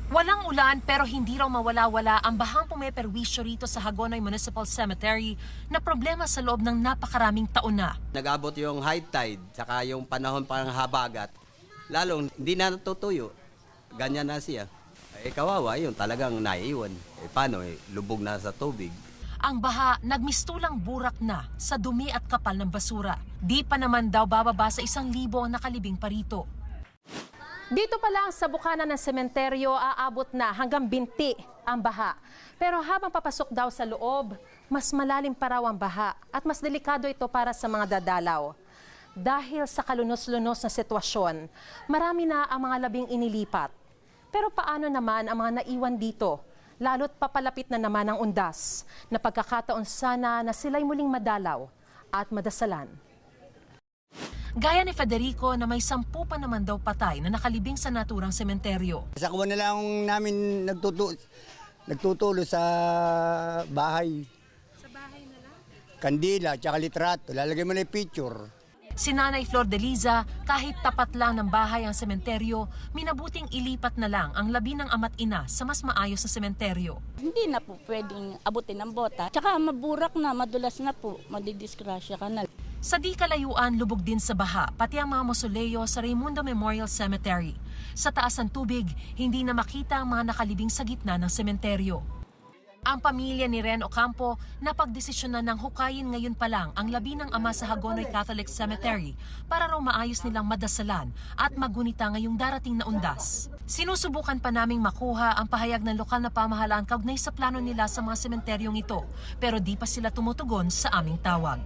Walang ulan pero hindi raw mawala-wala ang bahang pumeperwisyo rito sa Hagonoy Municipal Cemetery na problema sa loob ng napakaraming taon na. Nag-abot yung high tide, saka yung panahon parang habagat, lalong hindi na natutuyo. Ganyan na siya. Kawawa, yun talagang naiiwan. Paano, lubog na sa tubig. Ang baha nagmistulang burak na sa dumi at kapal ng basura. Di pa naman daw bababa sa 1,000 ang nakalibing pa rito. Dito pa lang sa bukana ng sementeryo, aabot na hanggang binti ang baha. Pero habang papasok daw sa loob, mas malalim pa raw ang baha at mas delikado ito para sa mga dadalaw. Dahil sa kalunos-lunos na sitwasyon, marami na ang mga labing inilipat. Pero paano naman ang mga naiwan dito? Lalo't papalapit na naman ang undas na pagkakataon sana na sila'y muling madalaw at madasalan. Gaya ni Federico na may 10 pa naman daw patay na nakalibing sa naturang sementeryo. Sa kuwan na lang namin nagtutulo sa bahay. Sa bahay na lang? Kandila, tsaka litrato. Lalagay mo na yung picture. Si Nanay Flor de Liza, kahit tapat lang ng bahay ang sementeryo, minabuting ilipat na lang ang labi ng ama't ina sa mas maayos na sementeryo. Hindi na po pwedeng abutin ng bota. Tsaka maburak na, madulas na po, madidisgrasya ka na. Sa di kalayuan, lubog din sa baha, pati ang mga mausoleo sa Raimundo Memorial Cemetery. Sa taas ng tubig, hindi na makita ang mga nakalibing sa gitna ng sementeryo. Ang pamilya ni Ren Ocampo napagdesisyonan ng hukayin ngayon pa lang ang labi ng ama sa Hagonoy Catholic Cemetery para raw maayos nilang madasalan at magunita ngayong darating na undas. Sinusubukan pa naming makuha ang pahayag ng lokal na pamahalaan kaugnay sa plano nila sa mga sementeryong ito, pero di pa sila tumutugon sa aming tawag.